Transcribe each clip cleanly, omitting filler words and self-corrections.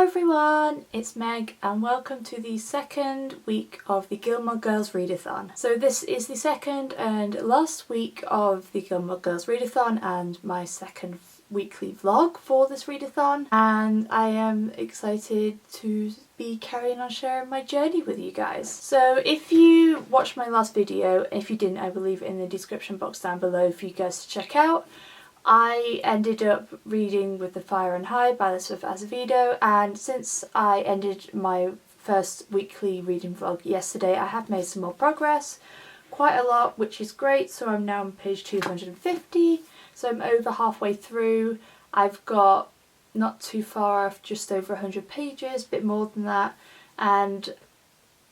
Hello everyone, it's Meg and welcome to the second week of the Gilmore Girls Readathon. So this is the second and last week of the Gilmore Girls Readathon and my second weekly vlog for this readathon, and I am excited to be carrying on sharing my journey with you guys. So if you watched my last video, if you didn't, I will leave it in the description box down below for you guys to check out. I ended up reading With the Fire on High by Elizabeth Azevedo, and since I ended my first weekly reading vlog yesterday, I have made some more progress, quite a lot, which is great. So I'm now on page 250, so I'm over halfway through. I've got not too far off, just over 100 pages, a bit more than that, and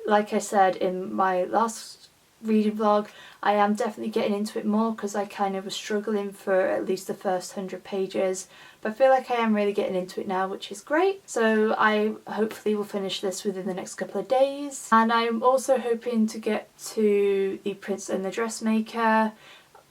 like I said in my last reading vlog, I am definitely getting into it more because I kind of was struggling for at least the first 100 pages, but I feel like I am really getting into it now, which is great. So I hopefully will finish this within the next couple of days, and I'm also hoping to get to The Prince and the Dressmaker,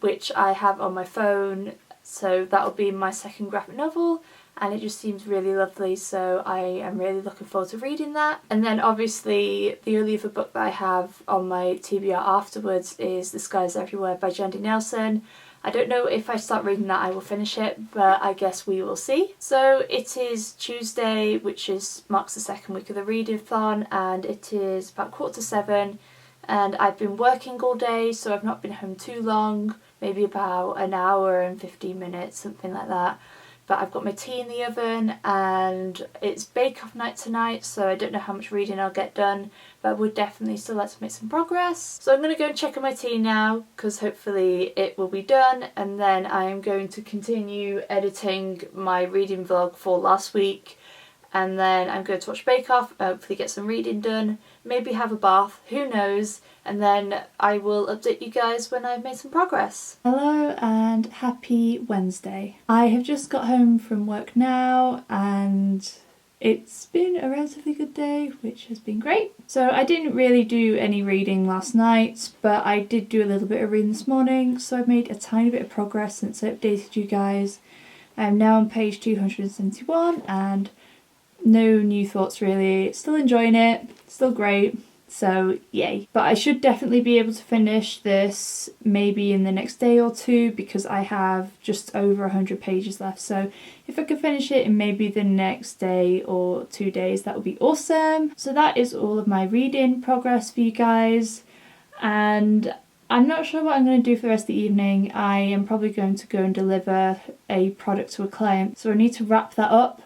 which I have on my phone, so that'll be my second graphic novel, and it just seems really lovely, so I am really looking forward to reading that. And then obviously the only other book that I have on my TBR afterwards is The Skies Everywhere by Jandy Nelson. I don't know if I start reading that I will finish it, but I guess we will see. So it is Tuesday, which marks the second week of the readathon, and it is about 6:45, and I've been working all day, so I've not been home too long, maybe about an hour and 15 minutes, something like that. But I've got my tea in the oven and it's bake-off night tonight, so I don't know how much reading I'll get done, but I would definitely still like to make some progress. So I'm going to go and check on my tea now, because hopefully it will be done, and then I am going to continue editing my reading vlog for last week, and then I'm going to watch Bake-Off, hopefully get some reading done, maybe have a bath, who knows, and then I will update you guys when I've made some progress. Hello and happy Wednesday. I have just got home from work now and it's been a relatively good day, which has been great. So I didn't really do any reading last night, but I did do a little bit of reading this morning, so I've made a tiny bit of progress since I updated you guys. I'm now on page 271 and no new thoughts really, still enjoying it, still great, so yay. But I should definitely be able to finish this maybe in the next day or two, because I have just over 100 pages left, so if I could finish it in maybe the next day or 2 days, that would be awesome. So that is all of my reading progress for you guys, and I'm not sure what I'm going to do for the rest of the evening. I am probably going to go and deliver a product to a client, so I need to wrap that up.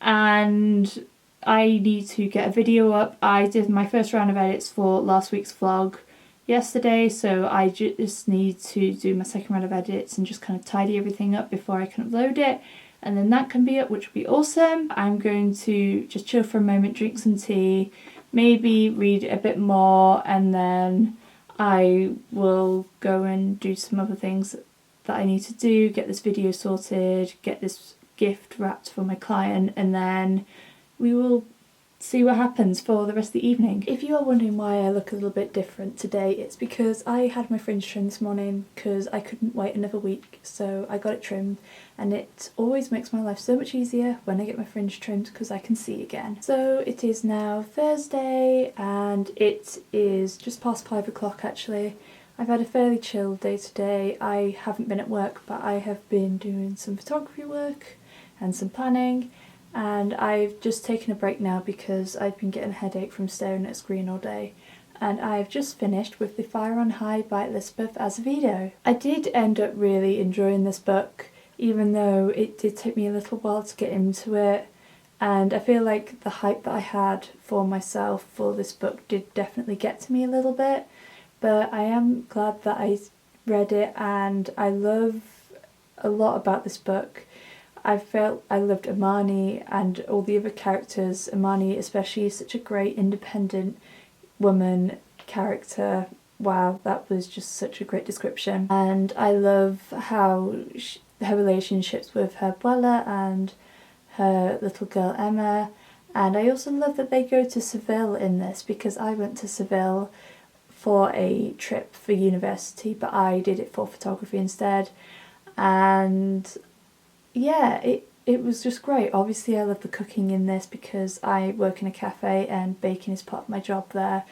And I need to get a video up. I did my first round of edits for last week's vlog yesterday, so I just need to do my second round of edits and just kind of tidy everything up before I can upload it, and then that can be up, which will be awesome. I'm going to just chill for a moment, drink some tea, maybe read a bit more, and then I will go and do some other things that I need to do, get this video sorted, get this gift wrapped for my client, and then we will see what happens for the rest of the evening. If you are wondering why I look a little bit different today, it's because I had my fringe trimmed this morning because I couldn't wait another week, so I got it trimmed, and it always makes my life so much easier when I get my fringe trimmed because I can see again. So it is now Thursday and it is just past 5 o'clock actually. I've had a fairly chill day today. I haven't been at work, but I have been doing some photography work and some planning, and I've just taken a break now because I've been getting a headache from staring at a screen all day, and I've just finished With the Fire on High by Elizabeth Azevedo. I did end up really enjoying this book, even though it did take me a little while to get into it, and I feel like the hype that I had for myself for this book did definitely get to me a little bit, but I am glad that I read it, and I love a lot about this book. I felt I loved Imani and all the other characters. Imani especially is such a great independent woman character. Wow, that was just such a great description. And I love how her relationships with her abuela and her little girl Emma. And I also love that they go to Seville in this, because I went to Seville for a trip for university, but I did it for photography instead. And yeah, it was just great. Obviously I love the cooking in this because I work in a cafe and baking is part of my job there,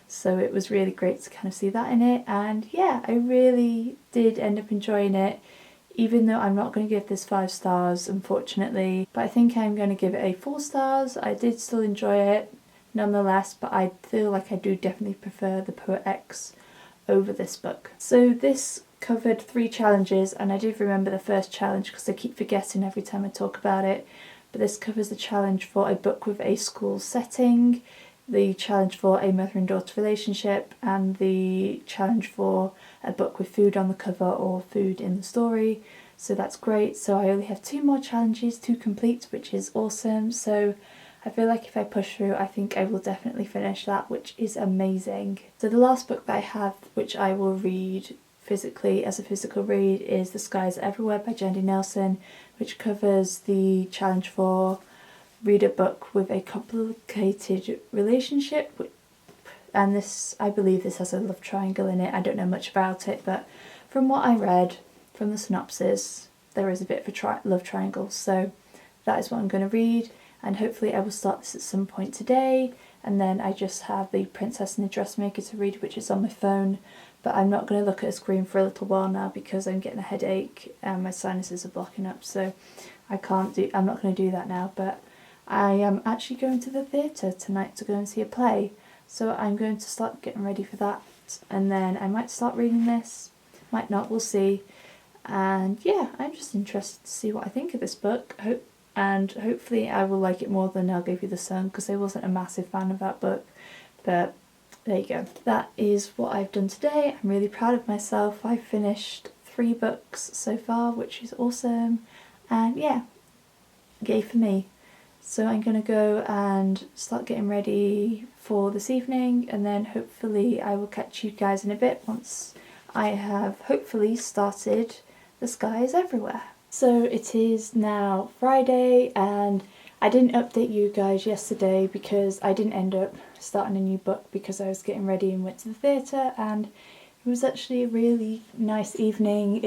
so it was really great to kind of see that in it. And yeah, I really did end up enjoying it, even though I'm not going to give this 5 stars unfortunately, but I think I'm going to give it a 4 stars. I did still enjoy it nonetheless, but I feel like I do definitely prefer the Poet X over this book. So this covered 3 challenges, and I did remember the first challenge because I keep forgetting every time I talk about it, but this covers the challenge for a book with a school setting, the challenge for a mother and daughter relationship, and the challenge for a book with food on the cover or food in the story. So that's great. So I only have 2 more challenges to complete, which is awesome. So I feel like if I push through, I think I will definitely finish that, which is amazing. So the last book that I have, which I will read physically as a physical read, is The Skies Everywhere by Jenny Nelson, which covers the challenge for read a book with a complicated relationship. And this, I believe this has a love triangle in it. I don't know much about it, but from what I read, from the synopsis, there is a bit of a love triangle. So that is what I'm going to read. And hopefully I will start this at some point today, and then I just have The Princess and the Dressmaker to read, which is on my phone, but I'm not going to look at a screen for a little while now because I'm getting a headache and my sinuses are blocking up, so I'm not going to do that now. But I am actually going to the theatre tonight to go and see a play, so I'm going to start getting ready for that, and then I might start reading this, might not, we'll see. And yeah, I'm just interested to see what I think of this book. And hopefully I will like it more than I'll Give You the Sun, because I wasn't a massive fan of that book. But there you go. That is what I've done today. I'm really proud of myself. I've finished 3 books so far, which is awesome. And yeah, yay for me. So I'm going to go and start getting ready for this evening, and then hopefully I will catch you guys in a bit once I have hopefully started The Skies Everywhere. So it is now Friday, and I didn't update you guys yesterday because I didn't end up starting a new book because I was getting ready and went to the theatre, and it was actually a really nice evening.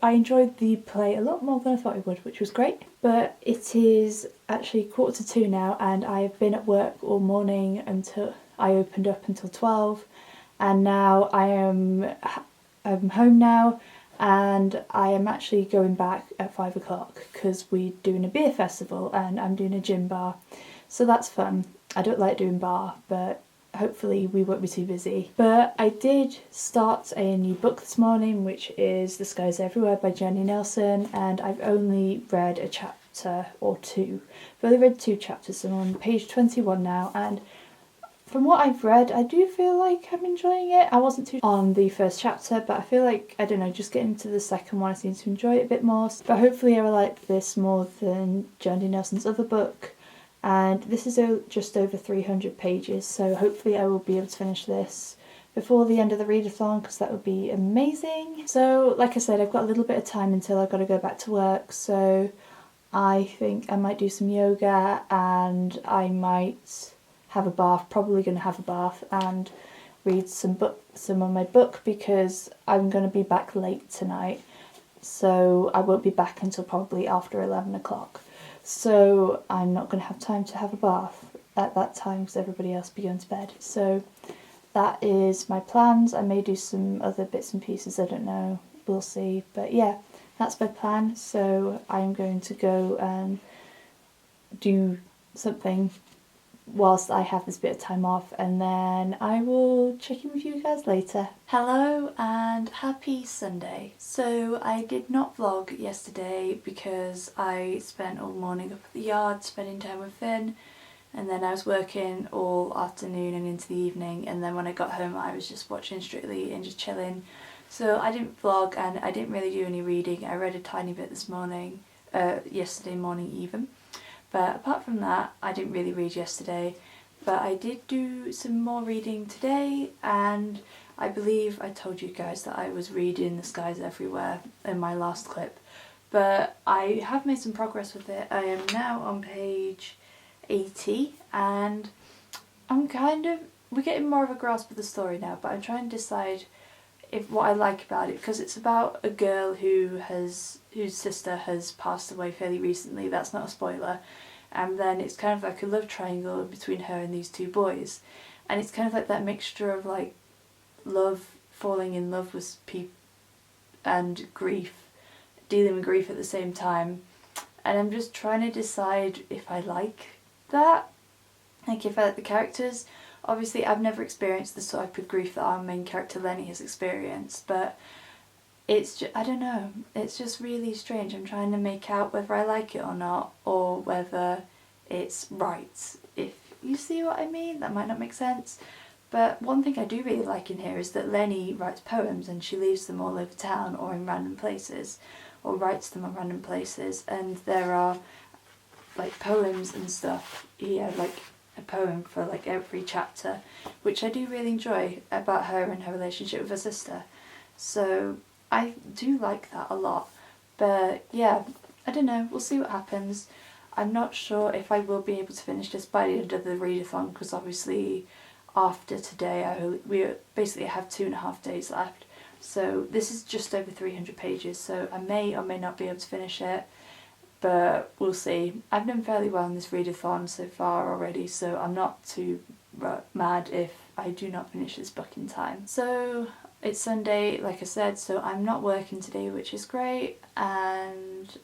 I enjoyed the play a lot more than I thought I would, which was great. But it is actually 1:45 now, and I have been at work all morning until I opened up until 12, and now I'm home now. And I am actually going back at 5 o'clock because we're doing a beer festival and I'm doing a gin bar. So that's fun. I don't like doing bar, but hopefully we won't be too busy. But I did start a new book this morning, which is The Skies Everywhere by Jenny Nelson, and I've only read a chapter or 2. I've only read 2 chapters, so I'm on page 21 now, and from what I've read, I do feel like I'm enjoying it. I wasn't too on the first chapter, but I feel like, I don't know, just getting to the second one I seem to enjoy it a bit more. But hopefully I will like this more than Jenny Nelson's other book. And this is just over 300 pages, so hopefully I will be able to finish this before the end of the readathon, because that would be amazing. So, like I said, I've got a little bit of time until I've got to go back to work, so I think I might do some yoga and I might have a bath, probably going to have a bath and read some of my book, because I'm going to be back late tonight, so I won't be back until probably after 11 o'clock, so I'm not going to have time to have a bath at that time because everybody else will be going to bed. So that is my plans. I may do some other bits and pieces, I don't know, we'll see, but yeah, that's my plan. So I'm going to go and do something whilst I have this bit of time off, and then I will check in with you guys later. Hello and happy Sunday. So I did not vlog yesterday because I spent all morning up at the yard spending time with Finn, and then I was working all afternoon and into the evening, and then when I got home I was just watching Strictly and just chilling. So I didn't vlog and I didn't really do any reading. I read a tiny bit this morning, yesterday morning even. But apart from that, I didn't really read yesterday, but I did do some more reading today, and I believe I told you guys that I was reading The Skies Everywhere in my last clip, but I have made some progress with it. I am now on page 80, and we're getting more of a grasp of the story now, but I'm trying to decide what I like about it, because it's about a girl whose sister has passed away fairly recently. That's not a spoiler. And then it's kind of like a love triangle between her and these two boys, and it's kind of like that mixture of like love, falling in love with people, and grief, dealing with grief at the same time. And I'm just trying to decide if I like that, like if I like the characters. Obviously I've never experienced the type of grief that our main character Lenny has experienced, but it's just, I don't know, it's just really strange. I'm trying to make out whether I like it or not, or whether it's right, if you see what I mean. That might not make sense. But one thing I do really like in here is that Lenny writes poems, and she leaves them all over town or in random places, or writes them in random places, and there are like poems and stuff here, like a poem for like every chapter, which I do really enjoy, about her and her relationship with her sister. So I do like that a lot. But yeah, I don't know, we'll see what happens. I'm not sure if I will be able to finish this by the end of the readathon, because obviously after today we basically have 2.5 days left. So this is just over 300 pages, so I may or may not be able to finish it, but we'll see. I've done fairly well in this readathon so far already, so I'm not too mad if I do not finish this book in time. So it's Sunday, like I said, so I'm not working today, which is great, and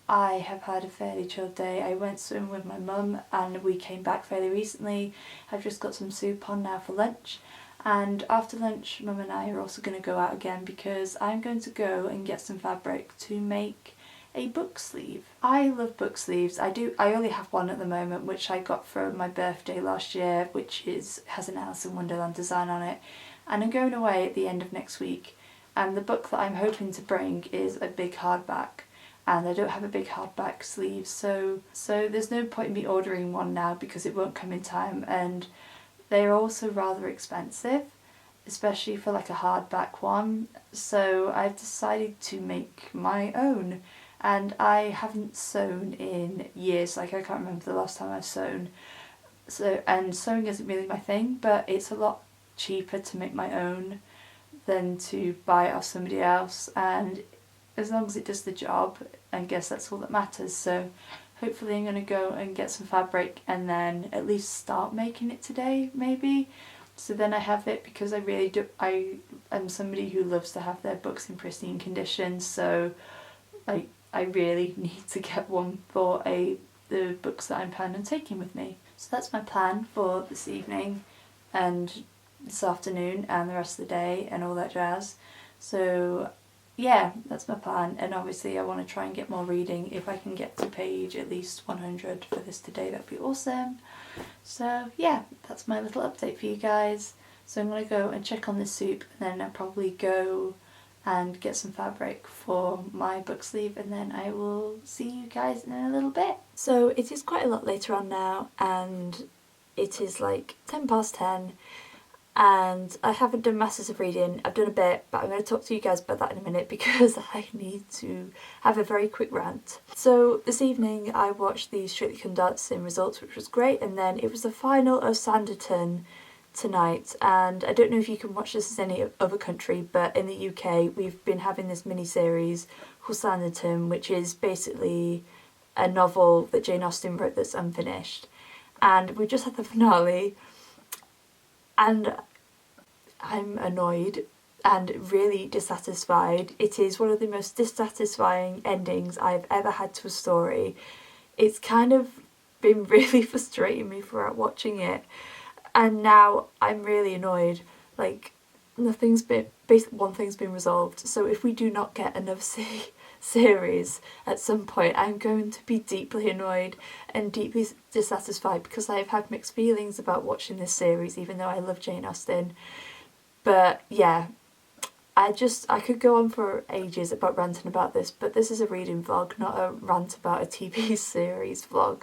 I have had a fairly chilled day. I went swimming with my mum and we came back fairly recently. I've just got some soup on now for lunch, and after lunch Mum and I are also going to go out again, because I'm going to go and get some fabric to make a book sleeve. I love book sleeves. I only have one at the moment, which I got for my birthday last year, which has an Alice in Wonderland design on it, and I'm going away at the end of next week, and the book that I'm hoping to bring is a big hardback, and I don't have a big hardback sleeve, so there's no point in me ordering one now because it won't come in time, and they're also rather expensive, especially for like a hardback one. So I've decided to make my own, and I haven't sewn in years. Like I can't remember the last time I've sewn. And sewing isn't really my thing, but it's a lot cheaper to make my own than to buy it off somebody else, and as long as it does the job, I guess that's all that matters. So hopefully I'm going to go and get some fabric and then at least start making it today, maybe. So then I have it, because I am somebody who loves to have their books in pristine condition, so like I really need to get one for the books that I'm planning on taking with me. So that's my plan for this evening and this afternoon and the rest of the day and all that jazz. So yeah, that's my plan, and obviously I want to try and get more reading. If I can get to page at least 100 for this today, that'd be awesome. So yeah, that's my little update for you guys. So I'm going to go and check on this soup, and then I'll probably go and get some fabric for my book sleeve, and then I will see you guys in a little bit. So it is quite a lot later on now, and it is like 10:10. And I haven't done masses of reading. I've done a bit, but I'm going to talk to you guys about that in a minute because I need to have a very quick rant. So this evening I watched the Strictly Come Dancing results, which was great, and then it was the final of Sanditon tonight, and I don't know if you can watch this in any other country, but in the UK we've been having this mini-series called Sanditon, which is basically a novel that Jane Austen wrote that's unfinished, and we just had the finale, and I'm annoyed and really dissatisfied. It is one of the most dissatisfying endings I've ever had to a story. It's kind of been really frustrating me throughout watching it, and now I'm really annoyed. Like, one thing's been resolved, so if we do not get another series at some point, I'm going to be deeply annoyed and deeply dissatisfied, because I've had mixed feelings about watching this series, even though I love Jane Austen. But yeah, I could go on for ages about ranting about this, but this is a reading vlog, not a rant about a TV series vlog.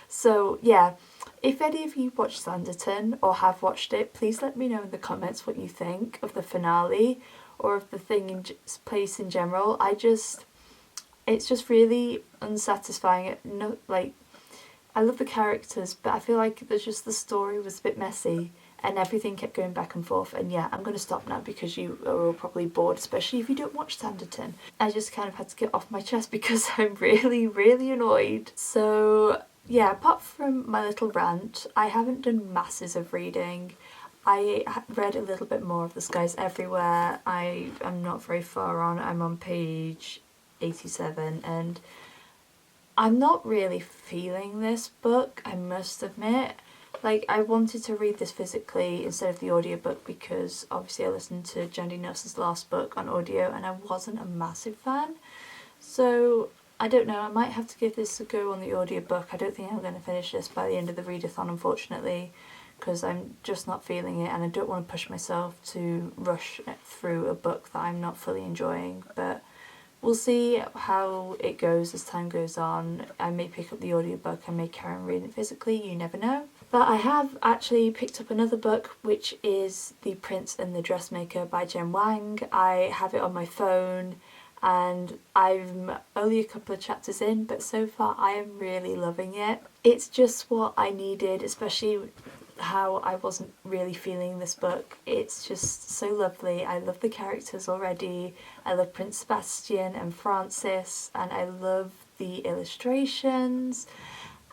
So yeah, if any of you watched Sanditon or have watched it, please let me know in the comments what you think of the finale or of the thing in place in general. It's just really unsatisfying. I love the characters, but I feel like the story was a bit messy, and everything kept going back and forth. And yeah, I'm going to stop now because you are all probably bored, especially if you don't watch Sanditon. I just kind of had to get off my chest because I'm really, really annoyed. So yeah, apart from my little rant, I haven't done masses of reading. I read a little bit more of The Skies Everywhere. I'm not very far on. I'm on page 87 and I'm not really feeling this book, I must admit. Like, I wanted to read this physically instead of the audiobook because obviously I listened to Jandy Nelson's last book on audio and I wasn't a massive fan. So I don't know, I might have to give this a go on the audiobook. I don't think I'm going to finish this by the end of the readathon, unfortunately, because I'm just not feeling it and I don't want to push myself to rush through a book that I'm not fully enjoying. But we'll see how it goes as time goes on. I may pick up the audiobook, I may carry on reading it physically, you never know. But I have actually picked up another book, which is The Prince and the Dressmaker by Jen Wang. I have it on my phone and I'm only a couple of chapters in, but so far I am really loving it. It's just what I needed, especially how I wasn't really feeling this book. It's just so lovely. I love the characters already. I love Prince Sebastian and Francis, and I love the illustrations,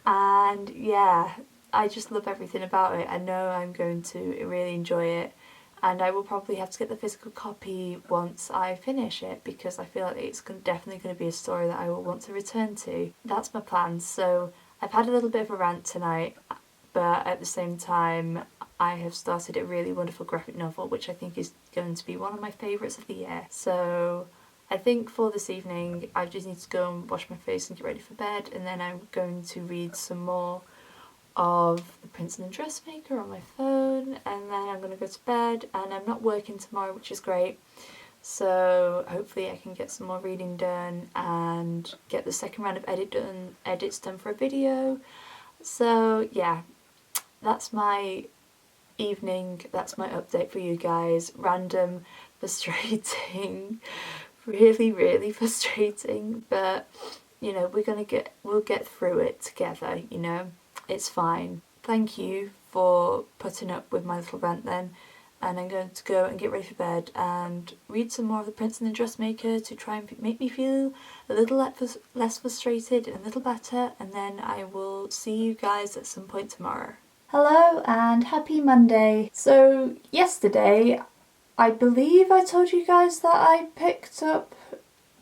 and yeah, I just love everything about it. I know I'm going to really enjoy it, and I will probably have to get the physical copy once I finish it because I feel like it's definitely going to be a story that I will want to return to. That's my plan. So I've had a little bit of a rant tonight, but at the same time I have started a really wonderful graphic novel which I think is going to be one of my favourites of the year. So I think for this evening I just need to go and wash my face and get ready for bed, and then I'm going to read some more of The Prince and the Dressmaker on my phone, and then I'm going to go to bed. And I'm not working tomorrow, which is great, so hopefully I can get some more reading done and get the second round of edits done for a video. So yeah, that's my evening, that's my update for you guys. Random, frustrating, really, really frustrating, but you know, we'll get through it together, you know, it's fine. Thank you for putting up with my little rant then, and I'm going to go and get ready for bed and read some more of The Prince and the Dressmaker to try and make me feel a little less frustrated and a little better, and then I will see you guys at some point tomorrow. Hello and happy Monday. So yesterday I believe I told you guys that I picked up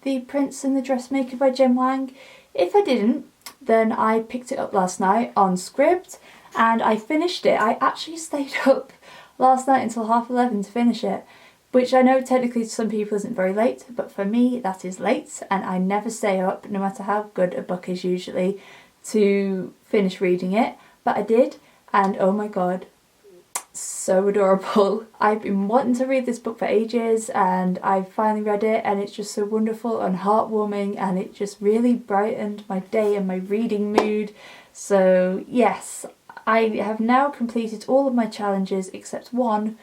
The Prince and the Dressmaker by Jen Wang. If I didn't, then I picked it up last night on Scribd and I finished it. I actually stayed up last night until 11:30 to finish it, which I know technically to some people isn't very late, but for me that is late, and I never stay up, no matter how good a book is usually, to finish reading it. But I did, and oh my god, so adorable. I've been wanting to read this book for ages and I finally read it, and it's just so wonderful and heartwarming, and it just really brightened my day and my reading mood. So yes, I have now completed all of my challenges except one,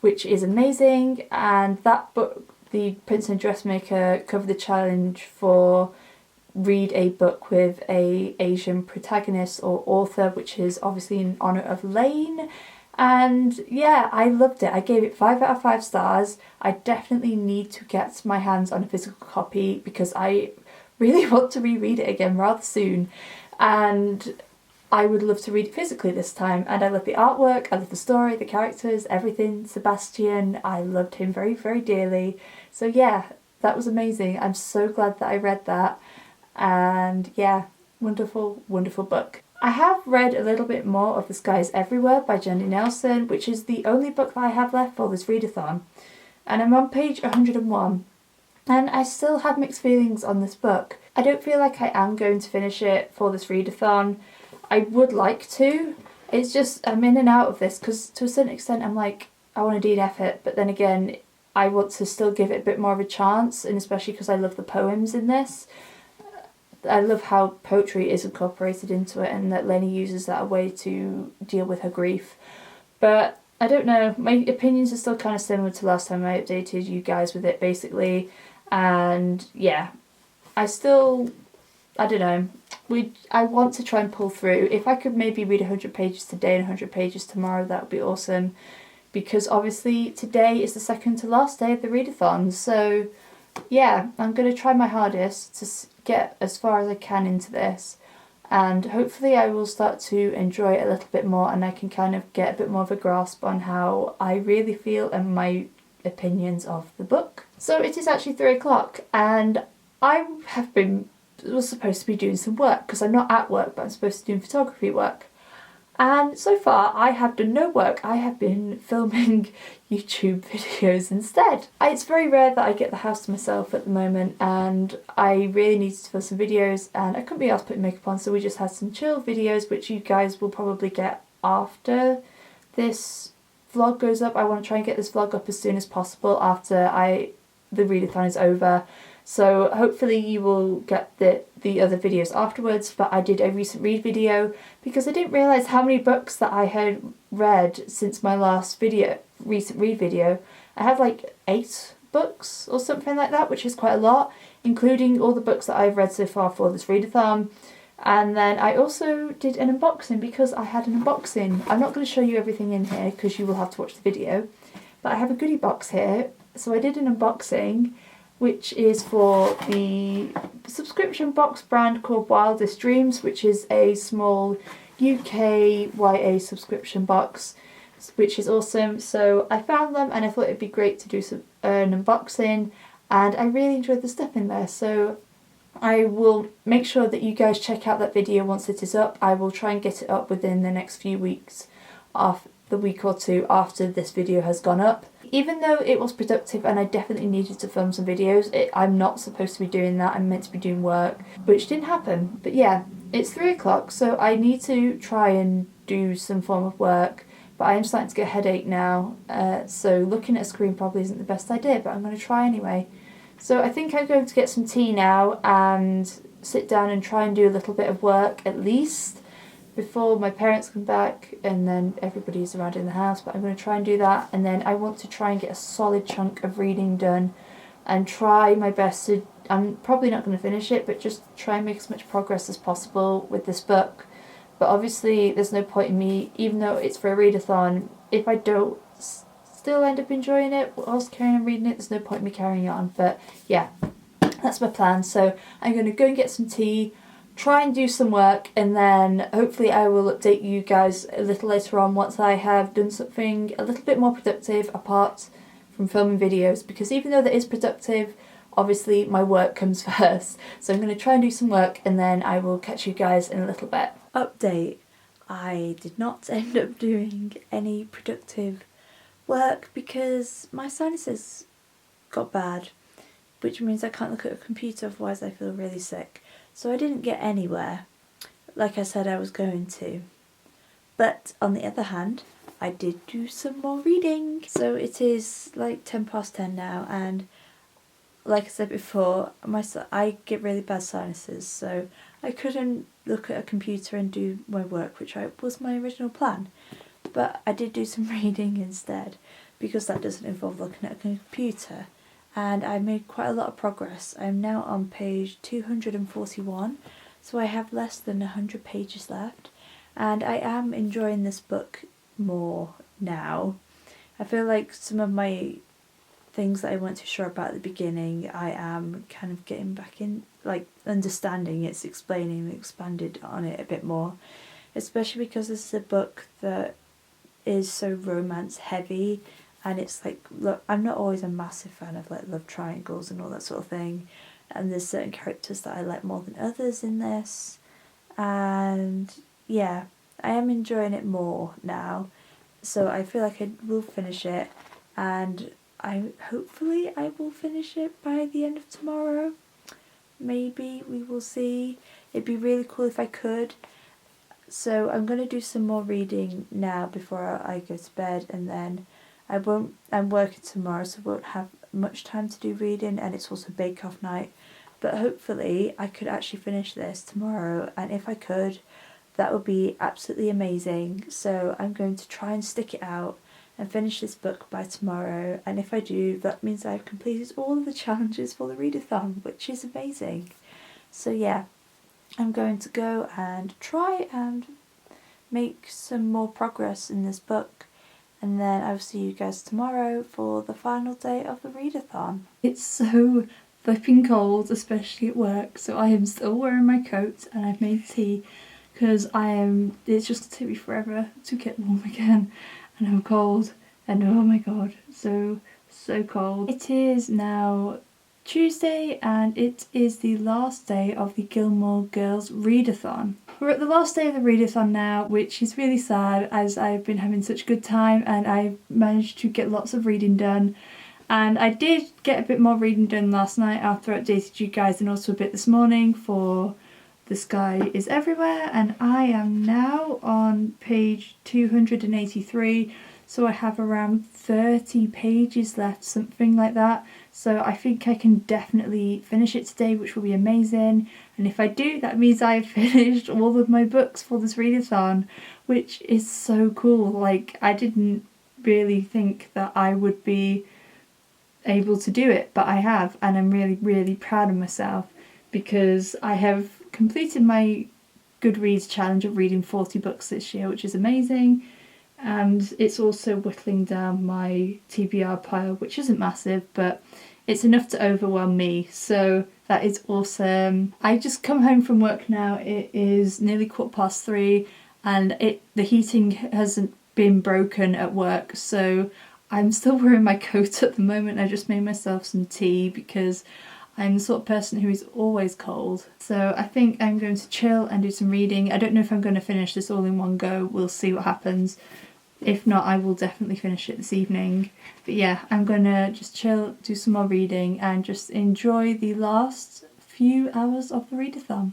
which is amazing, and that book, The Prince and Dressmaker, covered the challenge for read a book with a Asian protagonist or author, which is obviously in honour of Lane. And yeah, I loved it. I gave it 5 out of 5 stars. I definitely need to get my hands on a physical copy because I really want to reread it again rather soon, and I would love to read it physically this time. And I love the artwork, I love the story, the characters, everything. Sebastian, I loved him very, very dearly. So yeah, that was amazing. I'm so glad that I read that, and yeah, wonderful, wonderful book. I have read a little bit more of The Skies Everywhere by Jandy Nelson, which is the only book that I have left for this readathon, and I'm on page 101, and I still have mixed feelings on this book. I don't feel like I am going to finish it for this readathon. I would like to, it's just I'm in and out of this because to a certain extent I'm like, I want to DNF it, but then again I want to still give it a bit more of a chance, and especially because I love the poems in this. I love how poetry is incorporated into it and that Lenny uses that a way to deal with her grief. But I don't know, my opinions are still kind of similar to last time I updated you guys with it basically. And yeah, I still I don't know. I want to try and pull through. If I could maybe read 100 pages today and 100 pages tomorrow, that would be awesome. Because obviously today is the second to last day of the readathon. So yeah, I'm going to try my hardest to get as far as I can into this. And hopefully I will start to enjoy it a little bit more, and I can kind of get a bit more of a grasp on how I really feel and my opinions of the book. So it is actually 3 o'clock, and I was supposed to be doing some work because I'm not at work, but I'm supposed to be doing photography work. And so far I have done no work. I have been filming YouTube videos instead. It's very rare that I get the house to myself at the moment, and I really needed to film some videos and I couldn't be asked putting makeup on, so we just had some chill videos which you guys will probably get after this vlog goes up. I want to try and get this vlog up as soon as possible after the readathon is over. So hopefully you will get the other videos afterwards, but I did a recent read video because I didn't realise how many books that I had read since my last recent read video. I have like 8 books or something like that, which is quite a lot, including all the books that I've read so far for this readathon. And then I also did an unboxing because I had an unboxing. I'm not going to show you everything in here because you will have to watch the video, but I have a goodie box here. So I did an unboxing, which is for the subscription box brand called Wildest Dreams, which is a small UK YA subscription box, which is awesome. So I found them and I thought it'd be great to do an unboxing, and I really enjoyed the stuff in there. So I will make sure that you guys check out that video once it is up. I will try and get it up within the next few weeks, the week or two after this video has gone up. Even though it was productive and I definitely needed to film some videos, I'm not supposed to be doing that. I'm meant to be doing work, which didn't happen. But yeah, it's 3 o'clock, so I need to try and do some form of work. But I am starting to get a headache now, so looking at a screen probably isn't the best idea, but I'm going to try anyway. So I think I'm going to get some tea now and sit down and try and do a little bit of work at least before my parents come back and then everybody's around in the house, but I'm going to try and do that, and then I want to try and get a solid chunk of reading done and try my best to, I'm probably not going to finish it, but just try and make as much progress as possible with this book. But obviously there's no point in me, even though it's for a readathon, if I don't still end up enjoying it whilst carrying on reading it, there's no point in me carrying on. But yeah, that's my plan. So I'm going to go and get some tea, try and do some work, and then hopefully I will update you guys a little later on once I have done something a little bit more productive apart from filming videos, because even though that is productive, obviously my work comes first. So I'm going to try and do some work and then I will catch you guys in a little bit. Update. I did not end up doing any productive work because my sinuses got bad, which means I can't look at a computer, otherwise I feel really sick. So I didn't get anywhere, like I said I was going to. But on the other hand, I did do some more reading. So it is like 10:10 now, and like I said before, I get really bad sinuses, so I couldn't look at a computer and do my work, which was my original plan. But I did do some reading instead, because that doesn't involve looking at a computer. And I made quite a lot of progress. I'm now on page 241, so I have less than 100 pages left, and I am enjoying this book more now. I feel like some of my things that I weren't too sure about at the beginning, I am kind of getting back in, like understanding, it's explaining, expanded on it a bit more, especially because this is a book that is so romance heavy. And it's like, look, I'm not always a massive fan of like love triangles and all that sort of thing, and there's certain characters that I like more than others in this, and yeah, I am enjoying it more now, so I feel like I will finish it, and hopefully I will finish it by the end of tomorrow. Maybe, we will see. It'd be really cool if I could. So I'm going to do some more reading now before I go to bed, and then I'm working tomorrow, so I won't have much time to do reading, and it's also Bake Off night. But hopefully I could actually finish this tomorrow, and if I could, that would be absolutely amazing. So I'm going to try and stick it out and finish this book by tomorrow, and if I do, that means I've completed all of the challenges for the readathon, which is amazing. So yeah, I'm going to go and try and make some more progress in this book, and then I'll see you guys tomorrow for the final day of the readathon. It's so flipping cold, especially at work, so I am still wearing my coat and I've made tea because it's just to take me forever to get warm again, and I'm cold, and oh my god, so cold. It is now Tuesday and it is the last day of the Gilmore Girls Readathon. We're at the last day of the readathon now, which is really sad as I've been having such a good time and I've managed to get lots of reading done. And I did get a bit more reading done last night after I updated you guys, and also a bit this morning for The Sky is Everywhere, and I am now on page 283, so I have around 30 pages left, something like that. So I think I can definitely finish it today, which will be amazing. And if I do, that means I've finished all of my books for this readathon, which is so cool. Like, I didn't really think that I would be able to do it, but I have, and I'm really, really proud of myself because I have completed my Goodreads challenge of reading 40 books this year, which is amazing. And it's also whittling down my TBR pile, which isn't massive, but it's enough to overwhelm me, so that is awesome. I just come home from work now. It is nearly 3:15 and the heating hasn't been broken at work, so I'm still wearing my coat at the moment. I just made myself some tea because I'm the sort of person who is always cold. So I think I'm going to chill and do some reading. I don't know if I'm going to finish this all in one go. We'll see what happens. If not, I will definitely finish it this evening. But yeah, I'm gonna just chill, do some more reading, and just enjoy the last few hours of the readathon.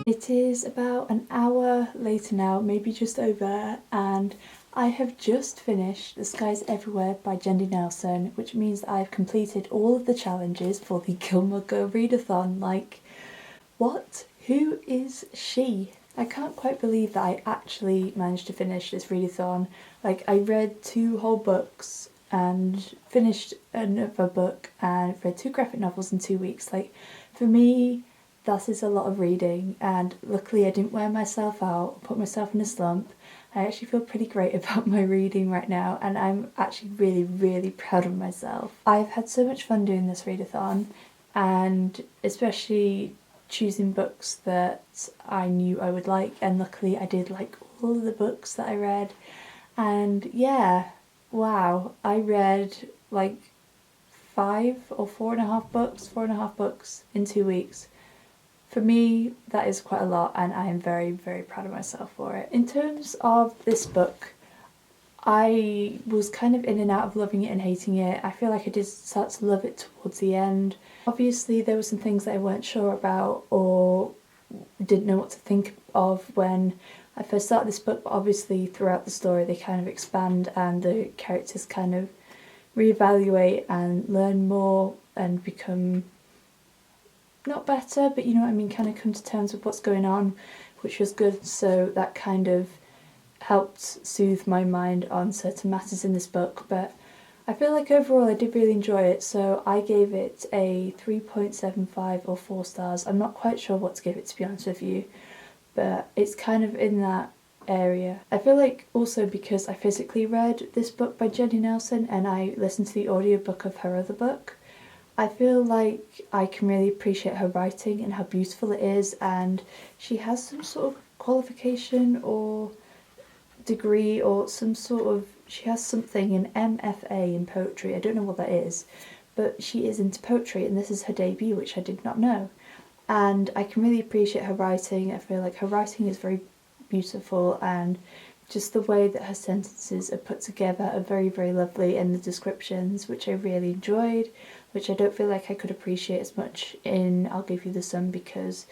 It is about an hour later now, maybe just over, and I have just finished The Skies Everywhere by Jenny Nelson, which means that I've completed all of the challenges for the Gilmore Girls Readathon. Like, what? Who is she? I can't quite believe that I actually managed to finish this readathon. Like, I read 2 whole books and finished another book and read 2 graphic novels in 2 weeks. Like, for me, that is a lot of reading, and luckily I didn't wear myself out, put myself in a slump. I actually feel pretty great about my reading right now, and I'm actually really, really proud of myself. I've had so much fun doing this readathon, and especially choosing books that I knew I would like, and luckily I did like all of the books that I read. And yeah, wow, I read like 5 or 4.5 books in 2 weeks. For me, that is quite a lot, and I am very, very proud of myself for it. In terms of this book, I was kind of in and out of loving it and hating it. I feel like I did start to love it towards the end. Obviously, there were some things that I weren't sure about or didn't know what to think of when I first started this book, but obviously throughout the story they kind of expand and the characters kind of reevaluate and learn more and become not better, but you know what I mean, kind of come to terms with what's going on, which was good. So that kind of helped soothe my mind on certain matters in this book. But I feel like overall I did really enjoy it, so I gave it a 3.75 or 4 stars. I'm not quite sure what to give it, to be honest with you, but it's kind of in that area. I feel like also because I physically read this book by Jenny Nelson and I listened to the audiobook of her other book, I feel like I can really appreciate her writing and how beautiful it is, and she has some sort of qualification or degree or she has something, an MFA in poetry. I don't know what that is, but she is into poetry and this is her debut, which I did not know. And I can really appreciate her writing. I feel like her writing is very beautiful, and just the way that her sentences are put together are very, very lovely, and the descriptions, which I really enjoyed, which I don't feel like I could appreciate as much in I'll Give You the Sun, because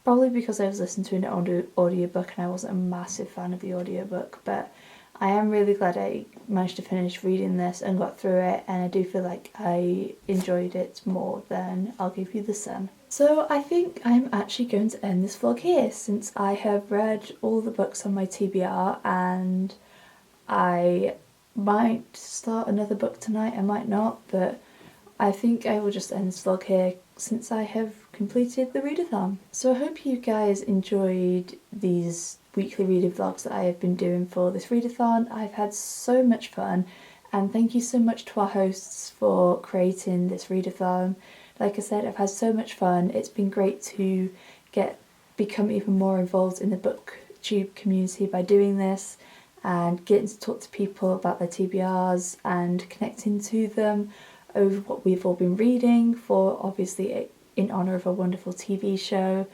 Probably because I was listening to an audiobook and I wasn't a massive fan of the audiobook, but I am really glad I managed to finish reading this and got through it, and I do feel like I enjoyed it more than I'll Give You the Sun. So I think I'm actually going to end this vlog here, since I have read all the books on my TBR, and I might start another book tonight, I might not, but I think I will just end this vlog here since I have completed the readathon. So I hope you guys enjoyed these weekly reading vlogs that I have been doing for this readathon. I've had so much fun, and thank you so much to our hosts for creating this readathon. Like I said, I've had so much fun. It's been great to become even more involved in the Booktube community by doing this, and getting to talk to people about their TBRs and connecting to them over what we've all been reading, for obviously in honour of a wonderful TV show.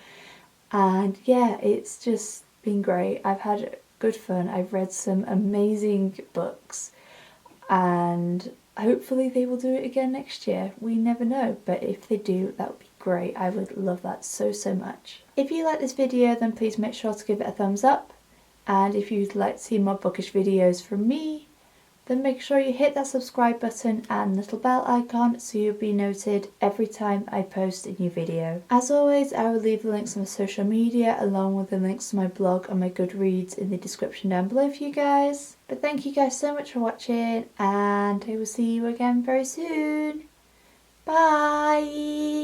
And yeah, it's just been great. I've had good fun. I've read some amazing books, and hopefully they will do it again next year. We never know, but if they do, that would be great. I would love that so much. If you like this video, then please make sure to give it a thumbs up, and if you'd like to see more bookish videos from me, then make sure you hit that subscribe button and little bell icon so you'll be noted every time I post a new video. As always, I will leave the links to my social media along with the links to my blog and my Goodreads in the description down below for you guys. But thank you guys so much for watching, and I will see you again very soon. Bye!